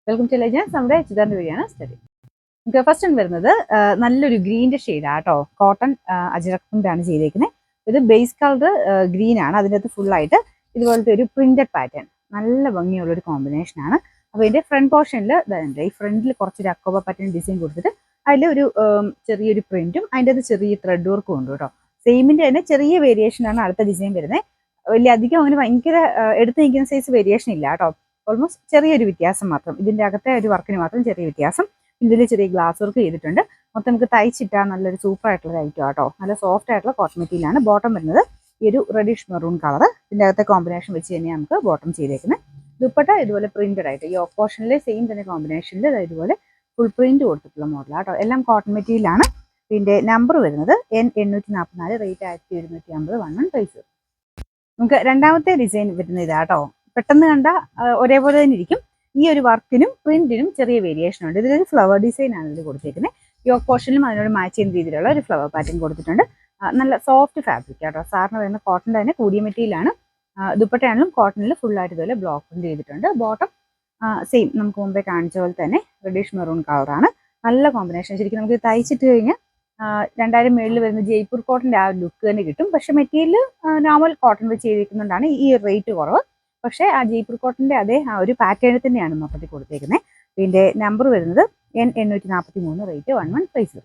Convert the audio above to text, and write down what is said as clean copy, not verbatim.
Welcome to legends. നമ്മുടെ ചിതാറിന്റെ video ആണ് സ്റ്റഡി. നമുക്ക് ഫസ്റ്റ് വരുന്നത് നല്ലൊരു ഗ്രീൻ്റെ ഷെയ്ഡാണ് കേട്ടോ. കോട്ടൺ അജ്രക്കിൻ്റെയാണ് ചെയ്തേക്കുന്നത്. ഇത് ബേസ് കളർ ഗ്രീൻ ആണ്. അതിൻ്റെ അകത്ത് ഫുള്ളായിട്ട് ഇതുപോലത്തെ ഒരു പ്രിന്റഡ് പാറ്റേൺ, നല്ല ഭംഗിയുള്ളൊരു കോമ്പിനേഷനാണ്. അപ്പോൾ ഇതിൻ്റെ ഫ്രണ്ട് പോർഷനിൽ ഈ ഫ്രണ്ടിൽ കുറച്ചൊരു അക്കോബ പാറ്റേൺ ഡിസൈൻ കൊടുത്തിട്ട് അതിൽ ഒരു ചെറിയൊരു പ്രിന്റും അതിൻ്റെ അത് ചെറിയ ത്രെഡ് വർക്കും ഉണ്ട് കേട്ടോ. സെയിമിൻ്റെ തന്നെ ചെറിയ വേരിയേഷനാണ് അടുത്ത ഡിസൈൻ വരുന്നത്. വലിയ അധികം അങ്ങനെ ഭയങ്കര എടുത്ത് നിൽക്കുന്ന സൈസ് വേരിയേഷൻ ഇല്ല കേട്ടോ. ഓൾമോസ്റ്റ് ചെറിയൊരു വ്യത്യാസം മാത്രം, ഇതിൻ്റെ അകത്തെ ഒരു വർക്കിന് മാത്രം ചെറിയ വ്യത്യാസം. ഇതിൽ ചെറിയ ഗ്ലാസ് വർക്ക് ചെയ്തിട്ടുണ്ട്. മൊത്തം നമുക്ക് തയ്ച്ചിട്ടാൽ നല്ലൊരു സൂപ്പർ ആയിട്ടുള്ള ഐറ്റം കേട്ടോ. നല്ല സോഫ്റ്റ് ആയിട്ടുള്ള കോട്ടൺ മെറ്റീരിയലാണ്. ബോട്ടം വരുന്നത് ഈ ഒരു റെഡിഷ് മെറൂൺ കളർ. ഇതിൻ്റെ അകത്തെ കോമ്പിനേഷൻ വെച്ച് തന്നെയാണ് നമുക്ക് ബോട്ടം ചെയ്തേക്കുന്നത്. ദുപ്പട്ട ഇതുപോലെ പ്രിന്റഡ് ആയിട്ട് ഈ ഓപ്പോഷനിലെ സെയിം തന്നെ കോമ്പിനേഷനിൽ ഇതുപോലെ ഫുൾ പ്രിന്റ് കൊടുത്തിട്ടുള്ള മോഡലാണ് കേട്ടോ. എല്ലാം കോട്ടൺ മെറ്റീരിയലാണ്. ഇതിൻ്റെ നമ്പർ വരുന്നത് N844, റേറ്റ് 1750, 11 പ്രൈസ്. നമുക്ക് രണ്ടാമത്തെ ഡിസൈൻ വരുന്നത് ഇതാട്ടോ. പെട്ടെന്ന് കണ്ട ഒരേപോലെ തന്നെ ഇരിക്കും. ഈ ഒരു വർക്കിനും പ്രിന്റിനും ചെറിയ വേരിയേഷൻ ഉണ്ട്. ഇതിലൊരു ഫ്ലവർ ഡിസൈൻ ആണ് ഇതിൽ കൊടുത്തേക്കുന്നത്. യോക്ക് പോർഷനിലും അതിനോട് മാച്ച് ചെയ്യുന്ന രീതിയിലുള്ള ഒരു ഫ്ലവർ പാറ്റേൺ കൊടുത്തിട്ടുണ്ട്. നല്ല സോഫ്റ്റ് ഫാബ്രിക് കേട്ടോ. സാറിന് വരുന്ന കോട്ടൻ്റെ തന്നെ കൂടിയ മെറ്റീരിയലാണ്. ദുപ്പട്ടയാണെങ്കിലും കോട്ടണിൽ ഫുള്ളായിട്ട് ഇതുപോലെ ബ്ലോക്ക് പ്രിന്റ് ചെയ്തിട്ടുണ്ട്. ബോട്ടം സെയിം നമുക്ക് മുമ്പേ കാണിച്ച പോലെ തന്നെ റെഡിഷ് മെറൂൺ കളറാണ്. നല്ല കോമ്പിനേഷൻ. ശരിക്കും നമുക്ക് തയ്ച്ചിട്ട് കഴിഞ്ഞാൽ 2000 മേളിൽ വരുന്ന ജയ്പൂർ കോട്ടൻ്റെ ആ ലുക്ക് തന്നെ കിട്ടും. പക്ഷെ മെറ്റീരിയൽ നോർമൽ കോട്ടൺ വെച്ച് ചെയ്തിരിക്കുന്നതുകൊണ്ടാണ് ഈ റേറ്റ് കുറവ്. പക്ഷേ ആ ജയ്പൂർ കോട്ടൻ്റെ അതേ ആ ഒരു പാറ്റേണിൽ തന്നെയാണ് മൊത്തത്തിൽ കൊടുത്തേക്കുന്നത്. ഇതിൻ്റെ നമ്പർ വരുന്നത് N843, റേറ്റ് 11 പ്രൈസ്.